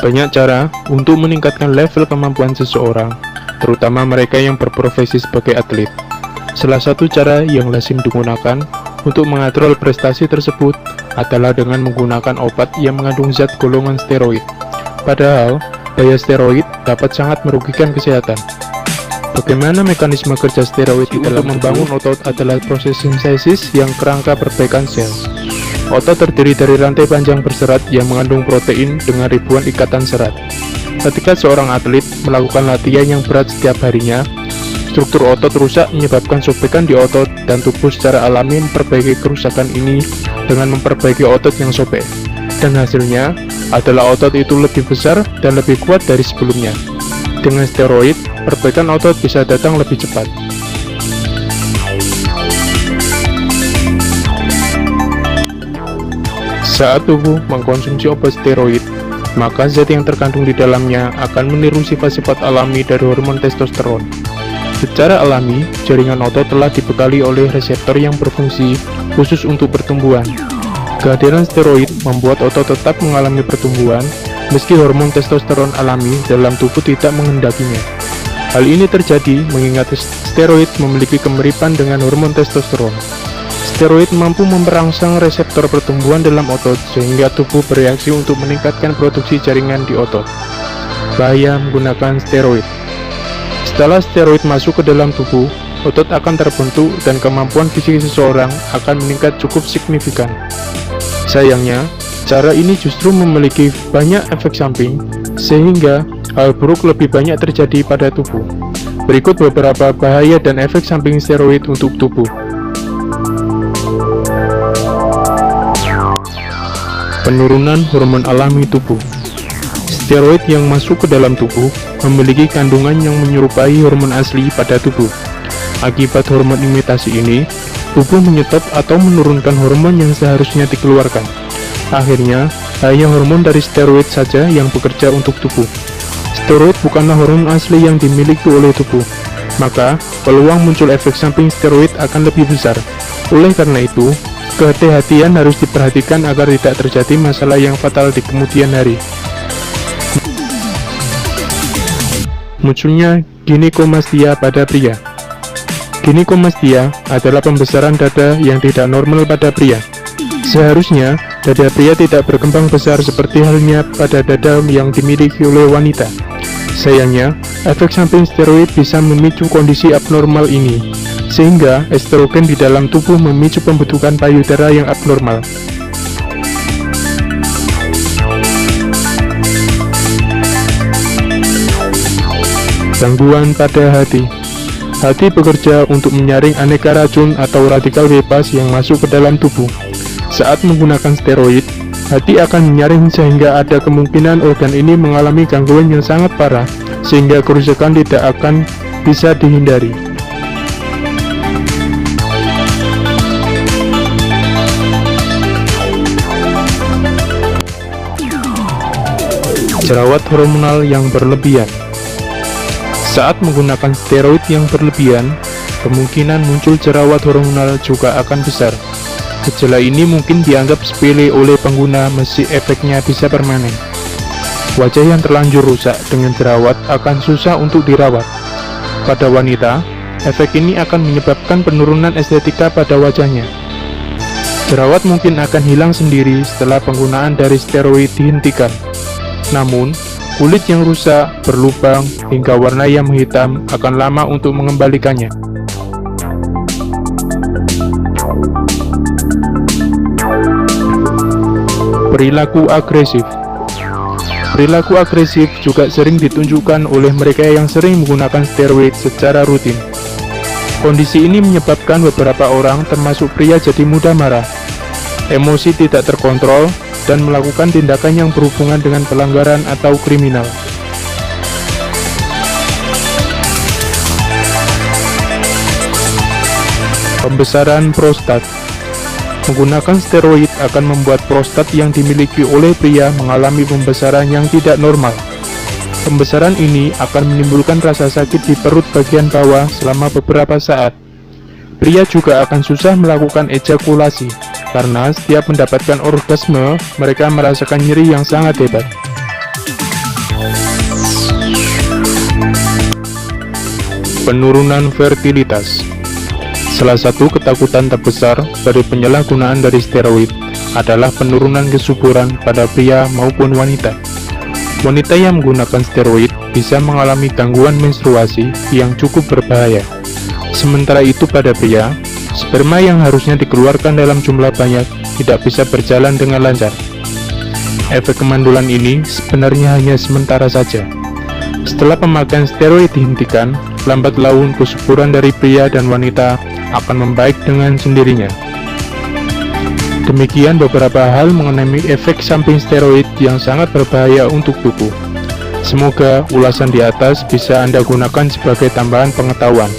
Banyak cara untuk meningkatkan level kemampuan seseorang, terutama mereka yang berprofesi sebagai atlet. Salah satu cara yang lazim digunakan untuk mengatur prestasi tersebut adalah dengan menggunakan obat yang mengandung zat golongan steroid. Padahal, daya steroid dapat sangat merugikan kesehatan. Bagaimana mekanisme kerja steroid untuk membangun otot adalah proses sintesis yang kerangka perbaikan sel. Otot terdiri dari rantai panjang berserat yang mengandung protein dengan ribuan ikatan serat. Ketika seorang atlet melakukan latihan yang berat setiap harinya, struktur otot rusak menyebabkan sobekan di otot dan tubuh secara alami memperbaiki kerusakan ini dengan memperbaiki otot yang sobek. Dan hasilnya adalah otot itu lebih besar dan lebih kuat dari sebelumnya. Dengan steroid, perbaikan otot bisa datang lebih cepat. Saat tubuh mengkonsumsi obat steroid, maka zat yang terkandung di dalamnya akan meniru sifat-sifat alami dari hormon testosteron. Secara alami, jaringan otot telah dibekali oleh reseptor yang berfungsi khusus untuk pertumbuhan. Kehadiran steroid membuat otot tetap mengalami pertumbuhan, meski hormon testosteron alami dalam tubuh tidak menghendakinya. Hal ini terjadi mengingat steroid memiliki kemiripan dengan hormon testosteron. Steroid mampu memperangsang reseptor pertumbuhan dalam otot sehingga tubuh bereaksi untuk meningkatkan produksi jaringan di otot. Bahaya menggunakan steroid. Setelah steroid masuk ke dalam tubuh, otot akan terbentuk dan kemampuan fisik seseorang akan meningkat cukup signifikan. Sayangnya, cara ini justru memiliki banyak efek samping sehingga hal buruk lebih banyak terjadi pada tubuh. Berikut beberapa bahaya dan efek samping steroid untuk tubuh. Penurunan hormon alami tubuh. Steroid yang masuk ke dalam tubuh memiliki kandungan yang menyerupai hormon asli pada tubuh. Akibat hormon imitasi ini, tubuh menyetop atau menurunkan hormon yang seharusnya dikeluarkan. Akhirnya, hanya hormon dari steroid saja yang bekerja untuk tubuh. Steroid bukanlah hormon asli yang dimiliki oleh tubuh, maka peluang muncul efek samping steroid akan lebih besar. Oleh karena itu, kehati-hatian harus diperhatikan agar tidak terjadi masalah yang fatal di kemudian hari. Munculnya ginikomastia pada pria. Ginikomastia adalah pembesaran dada yang tidak normal pada pria. Seharusnya, dada pria tidak berkembang besar seperti halnya pada dada yang dimiliki oleh wanita. Sayangnya, efek samping steroid bisa memicu kondisi abnormal ini, sehingga estrogen di dalam tubuh memicu pembentukan payudara yang abnormal. Gangguan pada hati. Hati bekerja untuk menyaring aneka racun atau radikal bebas yang masuk ke dalam tubuh. Saat menggunakan steroid, hati akan menyaring sehingga ada kemungkinan organ ini mengalami gangguan yang sangat parah, sehingga kerusakan tidak akan bisa dihindari. Jerawat hormonal yang berlebihan. Saat menggunakan steroid yang berlebihan, kemungkinan muncul jerawat hormonal juga akan besar. Gejala ini mungkin dianggap sepele oleh pengguna, meski efeknya bisa permanen. Wajah yang terlanjur rusak dengan jerawat akan susah untuk dirawat. Pada wanita, efek ini akan menyebabkan penurunan estetika pada wajahnya. Jerawat mungkin akan hilang sendiri setelah penggunaan dari steroid dihentikan. Namun, kulit yang rusak, berlubang, hingga warna yang menghitam akan lama untuk mengembalikannya. Perilaku agresif. Perilaku agresif juga sering ditunjukkan oleh mereka yang sering menggunakan steroid secara rutin. Kondisi ini menyebabkan beberapa orang, termasuk pria, jadi mudah marah, emosi tidak terkontrol, dan melakukan tindakan yang berhubungan dengan pelanggaran atau kriminal. Pembesaran prostat. Menggunakan steroid akan membuat prostat yang dimiliki oleh pria mengalami pembesaran yang tidak normal. Pembesaran ini akan menimbulkan rasa sakit di perut bagian bawah selama beberapa saat. Pria juga akan susah melakukan ejakulasi, karena setiap mendapatkan orgasme, mereka merasakan nyeri yang sangat hebat. Penurunan fertilitas. Salah satu ketakutan terbesar dari penyalahgunaan dari steroid adalah penurunan kesuburan pada pria maupun wanita. Wanita yang menggunakan steroid bisa mengalami gangguan menstruasi yang cukup berbahaya. Sementara itu pada pria, sperma yang harusnya dikeluarkan dalam jumlah banyak tidak bisa berjalan dengan lancar. Efek kemandulan ini sebenarnya hanya sementara saja. Setelah pemakaian steroid dihentikan, lambat laun kesuburan dari pria dan wanita akan membaik dengan sendirinya. Demikian beberapa hal mengenai efek samping steroid yang sangat berbahaya untuk tubuh. Semoga ulasan di atas bisa Anda gunakan sebagai tambahan pengetahuan.